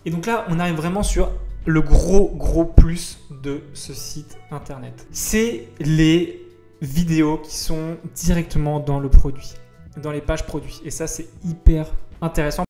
Et donc là, on arrive vraiment sur le gros plus de ce site internet. C'est les vidéos qui sont directement dans le produit, dans les pages produits. Et ça, c'est hyper intéressant.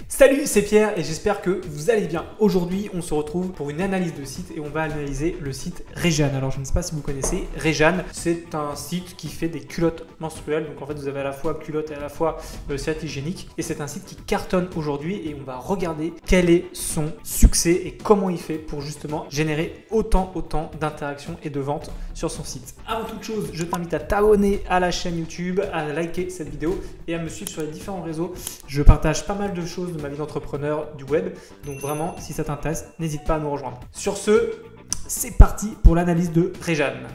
Salut, c'est Pierre et j'espère que vous allez bien. Aujourd'hui, on se retrouve pour une analyse de site et on va analyser le site Rejane. Alors, je ne sais pas si vous connaissez Rejane. C'est un site qui fait des culottes menstruelles. Donc, en fait, vous avez à la fois culotte et à la fois serviette hygiénique. Et c'est un site qui cartonne aujourd'hui et on va regarder quel est son succès et comment il fait pour justement générer autant d'interactions et de ventes sur son site. Avant toute chose, je t'invite à t'abonner à la chaîne YouTube, à liker cette vidéo et à me suivre sur les différents réseaux. Je partage pas mal de choses de ma vie d'entrepreneur du web. Donc vraiment, si ça t'intéresse, n'hésite pas à nous rejoindre. Sur ce, c'est parti pour l'analyse de Rejane.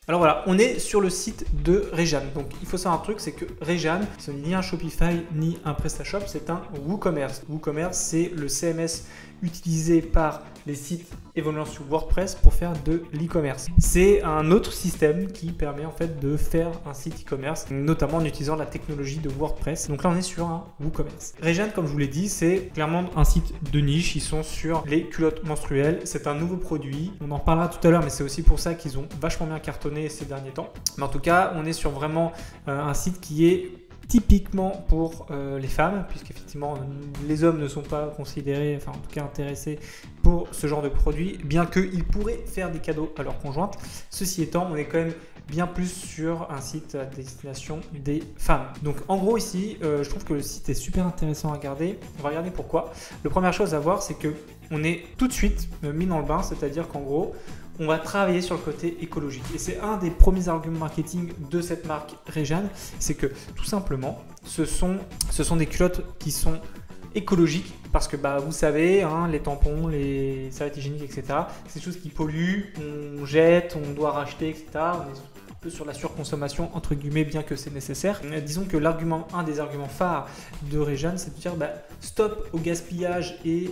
Alors voilà, on est sur le site de Rejane. Donc il faut savoir un truc, c'est que Rejane, ce n'est ni un Shopify ni un PrestaShop, c'est un WooCommerce. WooCommerce, c'est le CMS utilisé par les sites évoluant sur WordPress pour faire de l'e-commerce. C'est un autre système qui permet en fait de faire un site e-commerce, notamment en utilisant la technologie de WordPress. Donc là, on est sur un WooCommerce. Rejane, comme je vous l'ai dit, c'est clairement un site de niche. Ils sont sur les culottes menstruelles. C'est un nouveau produit. On en reparlera tout à l'heure, mais c'est aussi pour ça qu'ils ont vachement bien cartonné ces derniers temps. Mais en tout cas, on est sur vraiment un site qui est typiquement pour les femmes, puisqu'effectivement les hommes ne sont pas considérés, enfin en tout cas intéressés pour ce genre de produit, bien qu'ils pourraient faire des cadeaux à leur conjointe. Ceci étant, on est quand même bien plus sur un site à destination des femmes. Donc en gros ici, je trouve que le site est super intéressant à regarder. On va regarder pourquoi. La première chose à voir, c'est que on est tout de suite mis dans le bain, c'est-à-dire qu'en gros, on va travailler sur le côté écologique. Et c'est un des premiers arguments marketing de cette marque Rejane, c'est que tout simplement, ce sont des culottes qui sont écologiques parce que vous savez, hein, les tampons, les serviettes hygiéniques, etc., c'est des choses qui polluent, on jette, on doit racheter, etc. On est un peu sur la surconsommation, entre guillemets, bien que c'est nécessaire. Disons que un des arguments phares de Rejane, c'est de dire stop au gaspillage et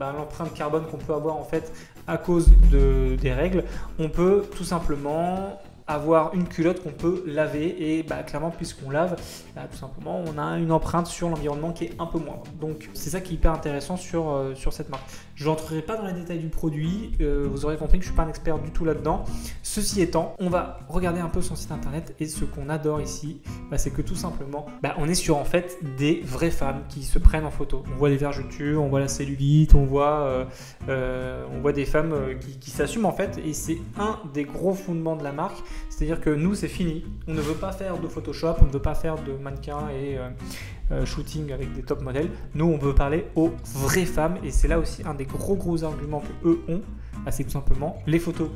l'empreinte carbone qu'on peut avoir en fait à cause des règles. On peut tout simplement avoir une culotte qu'on peut laver et clairement puisqu'on lave, tout simplement on a une empreinte sur l'environnement qui est un peu moindre. Donc c'est ça qui est hyper intéressant sur cette marque. Je n'entrerai pas dans les détails du produit, vous aurez compris que je ne suis pas un expert du tout là-dedans. Ceci étant, on va regarder un peu son site internet et ce qu'on adore ici, c'est que tout simplement on est sur en fait des vraies femmes qui se prennent en photo. On voit les vergetures, on voit la cellulite, on voit des femmes qui s'assument en fait, et c'est un des gros fondements de la marque. C'est-à-dire que nous, c'est fini. On ne veut pas faire de Photoshop, on ne veut pas faire de mannequins et shooting avec des top modèles. Nous, on veut parler aux vraies femmes. Et c'est là aussi un des gros arguments que eux ont. C'est tout simplement les photos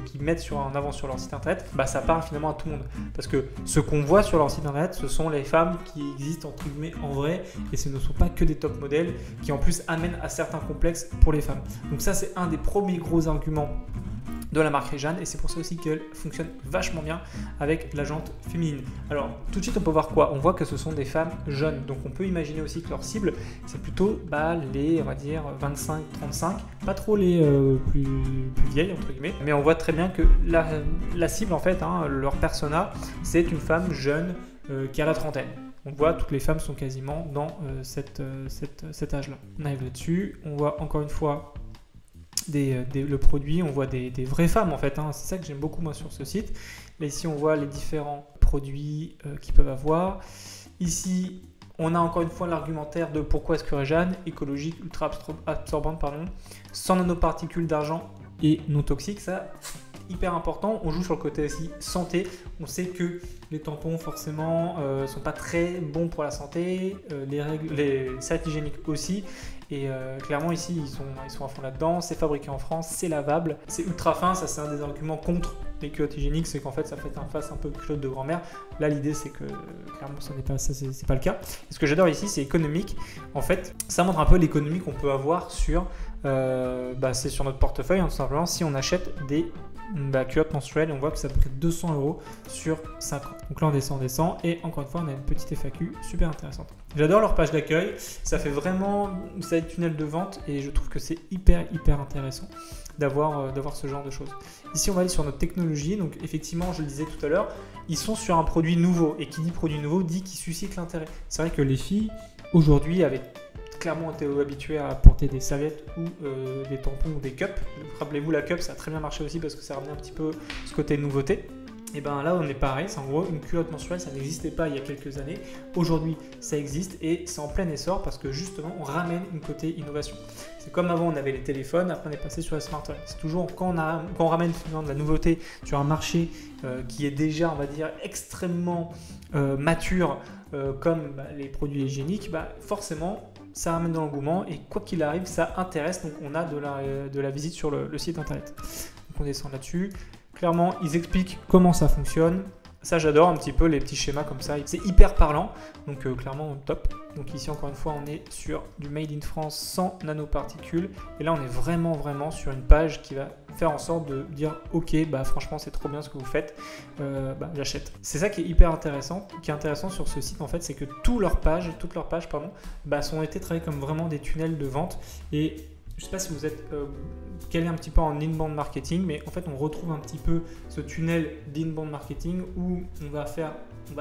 qu'ils mettent en avant sur leur site internet. Ça parle finalement à tout le monde. Parce que ce qu'on voit sur leur site internet, ce sont les femmes qui existent entre guillemets en vrai. Et ce ne sont pas que des top modèles qui en plus amènent à certains complexes pour les femmes. Donc ça, c'est un des premiers gros arguments de la marque Rejane, et c'est pour ça aussi qu'elle fonctionne vachement bien avec la jante féminine. Alors tout de suite on peut voir quoi? On voit que ce sont des femmes jeunes, donc on peut imaginer aussi que leur cible c'est plutôt les, on va dire, 25-35, pas trop les plus vieilles entre guillemets, mais on voit très bien que la cible en fait, leur persona, c'est une femme jeune qui a la trentaine. On voit, toutes les femmes sont quasiment dans cet âge-là. On arrive là-dessus, on voit encore une fois le produit, on voit des vraies femmes en fait, c'est ça que j'aime beaucoup moi sur ce site. Là ici on voit les différents produits qu'ils peuvent avoir. Ici on a encore une fois l'argumentaire de pourquoi est-ce que Rejane, écologique, ultra absorbante, sans nanoparticules d'argent et non toxique. Ça, hyper important. On joue sur le côté aussi santé. On sait que les tampons forcément sont pas très bons pour la santé, les serviettes hygiéniques aussi. Et clairement ici ils sont à fond là-dedans. C'est fabriqué en France, c'est lavable, c'est ultra fin. Ça c'est un des arguments contre les culottes hygiéniques, c'est qu'en fait ça fait un face un peu culotte de grand-mère. Là l'idée c'est que clairement ça n'est pas ça, c'est pas le cas. Et ce que j'adore ici c'est économique. En fait ça montre un peu l'économie qu'on peut avoir sur c'est sur notre portefeuille, tout simplement, si on achète des culottes menstruelles. On voit que ça peut être 200 € sur 5 ans. Donc là on descend et encore une fois on a une petite FAQ super intéressante. J'adore leur page d'accueil, ça fait vraiment ça tunnel de vente et je trouve que c'est hyper intéressant d'avoir ce genre de choses. Ici on va aller sur notre technologie. Donc effectivement je le disais tout à l'heure, ils sont sur un produit nouveau, et qui dit produit nouveau dit qu'il suscite l'intérêt. C'est vrai que les filles aujourd'hui, avec clairement été habitué à porter des serviettes ou des tampons ou des cups. Rappelez-vous, la cup, ça a très bien marché aussi parce que ça ramenait un petit peu ce côté nouveauté. Et ben là, on est pareil, c'est en gros une culotte menstruelle, ça n'existait pas il y a quelques années. Aujourd'hui, ça existe et c'est en plein essor parce que justement, on ramène une côté innovation. C'est comme avant, on avait les téléphones, après on est passé sur les smartphones. C'est toujours quand on ramène finalement de la nouveauté sur un marché qui est déjà, on va dire, extrêmement mature, comme les produits hygiéniques, forcément, ça ramène de l'engouement et quoi qu'il arrive, ça intéresse. Donc on a de la visite sur le site internet. Donc on descend là-dessus. Clairement, ils expliquent comment ça fonctionne. Ça, j'adore un petit peu les petits schémas comme ça. C'est hyper parlant, donc clairement top. Donc ici, encore une fois, on est sur du Made in France sans nanoparticules. Et là, on est vraiment sur une page qui va faire en sorte de dire « Ok, franchement, c'est trop bien ce que vous faites, j'achète ». C'est ça qui est hyper intéressant. Qui est intéressant sur ce site, en fait, c'est que toutes leurs pages, sont été travaillées comme vraiment des tunnels de vente. Et je ne sais pas si vous êtes calé un petit peu en inbound marketing, mais en fait, on retrouve un petit peu ce tunnel d'inbound marketing où on va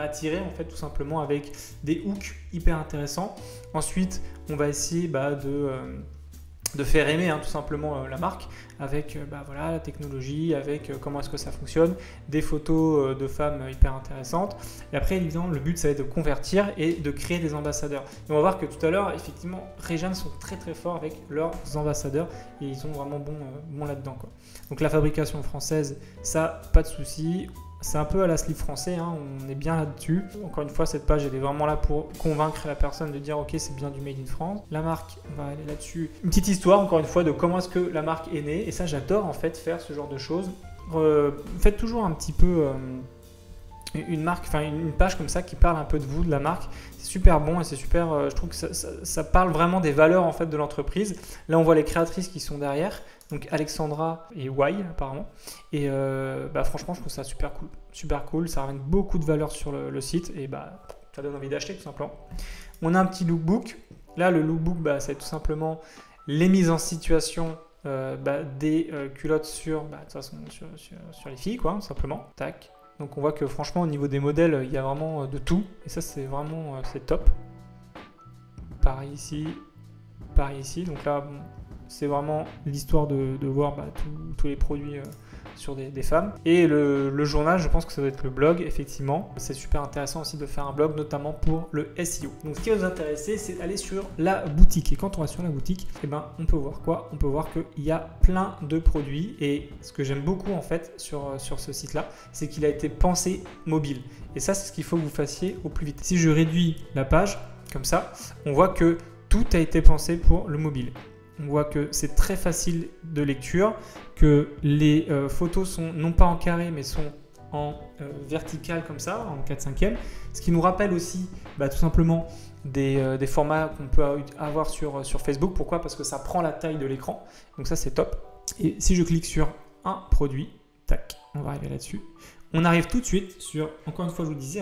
attirer en fait tout simplement avec des hooks hyper intéressants. Ensuite, on va essayer de faire aimer tout simplement la marque avec la technologie, avec comment est-ce que ça fonctionne, des photos de femmes hyper intéressantes. Et après, évidemment, le but, ça va être de convertir et de créer des ambassadeurs. Et on va voir que tout à l'heure, effectivement, Rejane sont très forts avec leurs ambassadeurs et ils sont vraiment bons là-dedans, quoi. Donc la fabrication française, ça, pas de souci. C'est un peu à la slip français, on est bien là-dessus. Encore une fois, cette page, elle est vraiment là pour convaincre la personne de dire « Ok, c'est bien du Made in France ». La marque, on va aller là-dessus. Une petite histoire, encore une fois, de comment est-ce que la marque est née. Et ça, j'adore en fait faire ce genre de choses. Faites toujours un petit peu une page comme ça qui parle un peu de vous, de la marque. C'est super bon et c'est super, je trouve que ça parle vraiment des valeurs en fait de l'entreprise. Là, on voit les créatrices qui sont derrière. Donc Alexandra et Y apparemment. Et franchement, je trouve ça super cool. Ça ramène beaucoup de valeur sur le site et ça donne envie d'acheter tout simplement. On a un petit lookbook. Là, le lookbook, c'est tout simplement les mises en situation des culottes sur les filles, quoi, tout simplement. Tac. Donc on voit que franchement, au niveau des modèles, il y a vraiment de tout. Et ça, c'est vraiment c'est top. Pareil ici. Donc là, c'est vraiment l'histoire de voir tous les produits sur des femmes. Et le journal, je pense que ça doit être le blog, effectivement. C'est super intéressant aussi de faire un blog, notamment pour le SEO. Donc ce qui va nous intéresser, c'est d'aller sur la boutique. Et quand on va sur la boutique, on peut voir quoi? On peut voir qu'il y a plein de produits. Et ce que j'aime beaucoup en fait sur ce site-là, c'est qu'il a été pensé mobile. Et ça, c'est ce qu'il faut que vous fassiez au plus vite. Si je réduis la page, comme ça, on voit que tout a été pensé pour le mobile. On voit que c'est très facile de lecture, que les photos sont non pas en carré mais sont en vertical comme ça, en 4/5e. Ce qui nous rappelle aussi tout simplement des formats qu'on peut avoir sur Facebook. Pourquoi? Parce que ça prend la taille de l'écran. Donc ça, c'est top. Et si je clique sur un produit, tac, on va arriver là-dessus. On arrive tout de suite sur, encore une fois, je vous disais,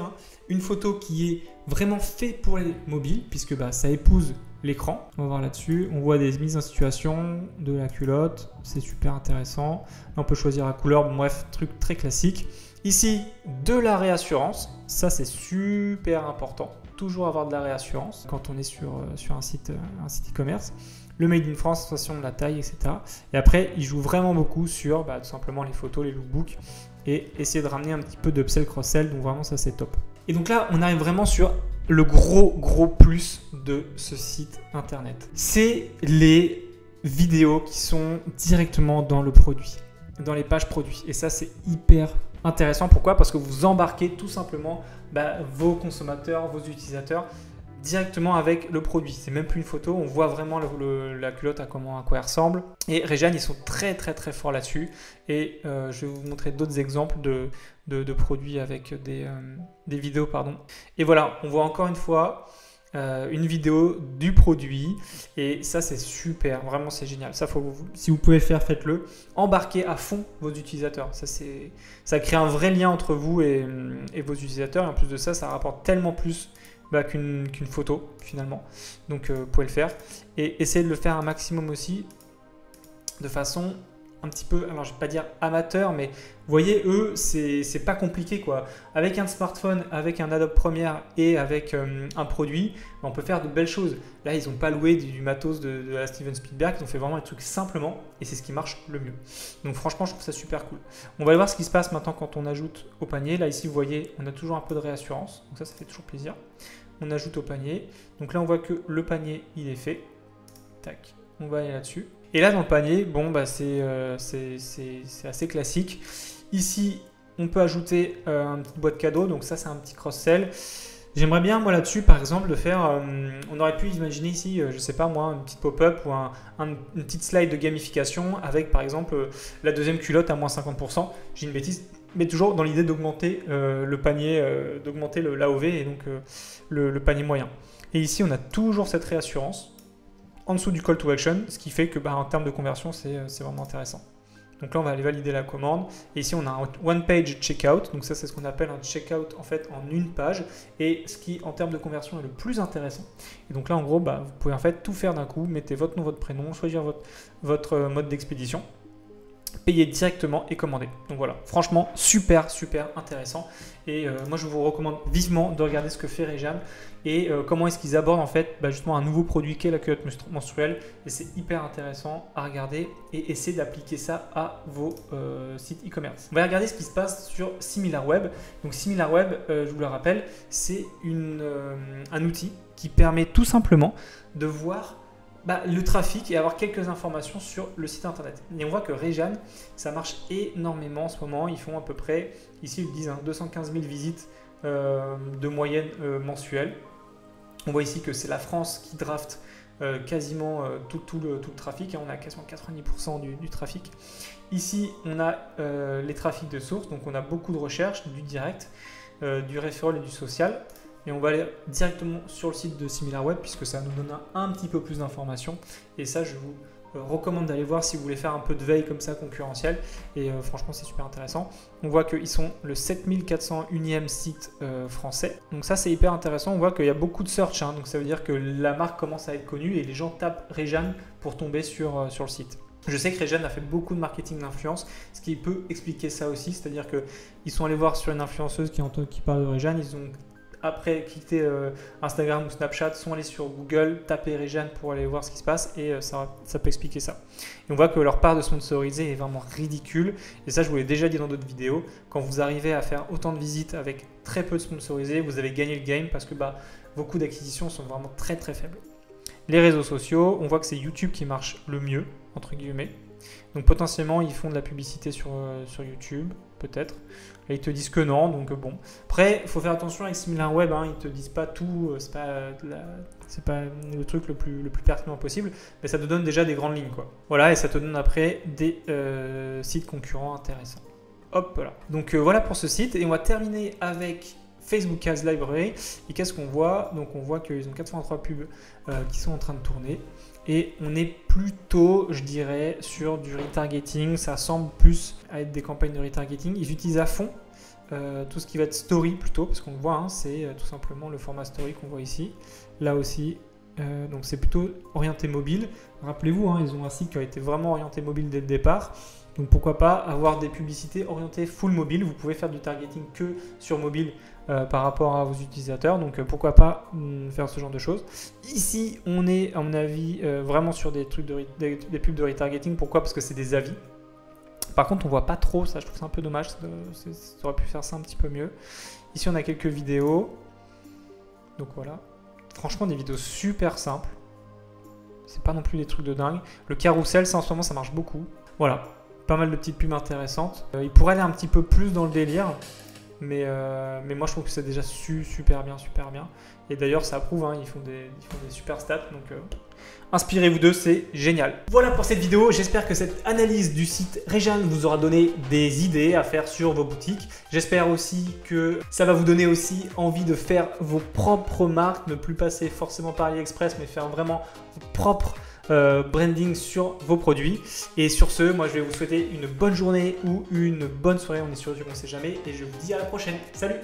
une photo qui est vraiment faite pour les mobiles, puisque ça épouse l'écran. On va voir là-dessus. On voit des mises en situation de la culotte. C'est super intéressant. Là, on peut choisir la couleur. Bon, bref, truc très classique. Ici, de la réassurance. Ça, c'est super important. Toujours avoir de la réassurance quand on est sur un site e-commerce. Le Made in France, attention de la taille, etc. Et après, il joue vraiment beaucoup sur tout simplement les photos, les lookbooks et essayer de ramener un petit peu d'upsell, cross-sell. Donc vraiment, ça, c'est top. Et donc là, on arrive vraiment sur le gros plus de ce site internet. C'est les vidéos qui sont directement dans le produit, dans les pages produits. Et ça, c'est hyper intéressant. Pourquoi? Parce que vous embarquez tout simplement vos consommateurs, vos utilisateurs directement avec le produit. C'est même plus une photo, on voit vraiment la culotte à quoi elle ressemble. Et Rejane, ils sont très forts là-dessus. Et je vais vous montrer d'autres exemples de produits avec des vidéos, pardon. Et voilà, on voit encore une fois une vidéo du produit. Et ça, c'est super, vraiment, c'est génial. Ça, si vous pouvez le faire, faites-le. Embarquez à fond vos utilisateurs. Ça crée un vrai lien entre vous et vos utilisateurs. Et en plus de ça, ça rapporte tellement plus qu'une photo finalement. Donc vous pouvez le faire et essayez de le faire un maximum aussi de façon un petit peu, alors je ne vais pas dire amateurs, mais vous voyez, eux, c'est pas compliqué quoi. Avec un smartphone, avec un Adobe Premiere et avec un produit, on peut faire de belles choses. Là, ils n'ont pas loué du matos de la Steven Spielberg, ils ont fait vraiment des trucs simplement et c'est ce qui marche le mieux. Donc franchement, je trouve ça super cool. On va aller voir ce qui se passe maintenant quand on ajoute au panier. Là, ici, vous voyez, on a toujours un peu de réassurance, donc ça fait toujours plaisir. On ajoute au panier. Donc là, on voit que le panier, il est fait. Tac, on va aller là-dessus. Et là, dans le panier, bon, bah, c'est assez classique. Ici, on peut ajouter une petite boîte cadeau. Donc ça, c'est un petit cross-sell. J'aimerais bien, moi, là-dessus, par exemple, de faire... on aurait pu imaginer ici, je ne sais pas moi, une petite pop-up ou une petite slide de gamification avec, par exemple, la deuxième culotte à moins 50%. J'ai une bêtise, mais toujours dans l'idée d'augmenter le panier, d'augmenter l'AOV et donc le panier moyen. Et ici, on a toujours cette réassurance en dessous du call to action, ce qui fait que bah, en termes de conversion, c'est vraiment intéressant. Donc là, on va aller valider la commande. Et ici, on a un one page checkout. Donc ça, c'est ce qu'on appelle un checkout en fait en une page. Et ce qui, en termes de conversion, est le plus intéressant. Et donc là, en gros, bah, vous pouvez en fait tout faire d'un coup. Mettez votre nom, votre prénom, choisir votre mode d'expédition, payer directement et commander. Donc voilà, franchement, super intéressant. Et moi, je vous recommande vivement de regarder ce que fait Rejam et comment est-ce qu'ils abordent en fait bah, justement un nouveau produit qu'est la culotte menstruelle. Et c'est hyper intéressant à regarder et essayer d'appliquer ça à vos sites e-commerce. On va regarder ce qui se passe sur SimilarWeb. Donc SimilarWeb, je vous le rappelle, c'est un outil qui permet tout simplement de voir le trafic et avoir quelques informations sur le site internet. Et on voit que Rejam, ça marche énormément en ce moment. Ils font à peu près, ici ils disent 215 000 visites de moyenne mensuelle. On voit ici que c'est la France qui draft quasiment tout le trafic. On a quasiment 90% du trafic. Ici, on a les trafics de source. Donc on a beaucoup de recherches, du direct, du referral et du social. Et on va aller directement sur le site de SimilarWeb puisque ça nous donne un petit peu plus d'informations. Et ça, je vous recommande d'aller voir si vous voulez faire un peu de veille comme ça concurrentielle. Et franchement, c'est super intéressant. On voit qu'ils sont le 7401e site français. Donc ça, c'est hyper intéressant. On voit qu'il y a beaucoup de search. Donc ça veut dire que la marque commence à être connue et les gens tapent Rejam pour tomber sur le site. Je sais que Rejam a fait beaucoup de marketing d'influence, ce qui peut expliquer ça aussi. C'est-à-dire qu'ils sont allés voir sur une influenceuse qui parle de Rejam. Ils ont après quitter Instagram ou Snapchat, sont allés sur Google, taper Rejam pour aller voir ce qui se passe et ça peut expliquer ça. Et on voit que leur part de sponsorisé est vraiment ridicule et ça je vous l'ai déjà dit dans d'autres vidéos, quand vous arrivez à faire autant de visites avec très peu de sponsorisé, vous avez gagné le game parce que vos coûts d'acquisition sont vraiment très faibles. Les réseaux sociaux, on voit que c'est YouTube qui marche le mieux, entre guillemets. Donc potentiellement ils font de la publicité sur YouTube, peut-être. Et ils te disent que non, donc bon. Après, il faut faire attention avec SimilarWeb, ils te disent pas tout, c'est pas le truc le plus pertinent possible, mais ça te donne déjà des grandes lignes, quoi. Voilà, et ça te donne après des sites concurrents intéressants. Hop là. Donc voilà pour ce site, et on va terminer avec Facebook Ads Library. Et qu'est-ce qu'on voit? Donc on voit qu'ils ont 83 pubs qui sont en train de tourner. Et on est plutôt, je dirais, sur du retargeting. Ça semble plus à être des campagnes de retargeting. Ils utilisent à fond tout ce qui va être story plutôt, parce qu'on le voit, c'est tout simplement le format story qu'on voit ici. Là aussi, donc c'est plutôt orienté mobile. Rappelez-vous, ils ont un site qui a été vraiment orienté mobile dès le départ. Donc pourquoi pas avoir des publicités orientées full mobile. Vous pouvez faire du targeting que sur mobile par rapport à vos utilisateurs. Donc pourquoi pas faire ce genre de choses. Ici, on est à mon avis vraiment sur des trucs des pubs de retargeting. Pourquoi? Parce que c'est des avis. Par contre, on voit pas trop ça. Je trouve ça un peu dommage. Ça aurait pu faire ça un petit peu mieux. Ici, on a quelques vidéos. Donc voilà. Franchement, des vidéos super simples. C'est pas non plus des trucs de dingue. Le carrousel, ça en ce moment, ça marche beaucoup. Voilà. Pas mal de petites pubs intéressantes. Il pourrait aller un petit peu plus dans le délire, mais moi je trouve que c'est déjà super bien. Et d'ailleurs ça approuve, ils font des super stats, donc inspirez-vous d'eux, c'est génial. Voilà pour cette vidéo, j'espère que cette analyse du site Rejam vous aura donné des idées à faire sur vos boutiques. J'espère aussi que ça va vous donner aussi envie de faire vos propres marques, ne plus passer forcément par AliExpress, mais faire vraiment vos propres branding sur vos produits. Et sur ce, moi je vais vous souhaiter une bonne journée ou une bonne soirée, on est sur YouTube, on ne sait jamais, et je vous dis à la prochaine. Salut!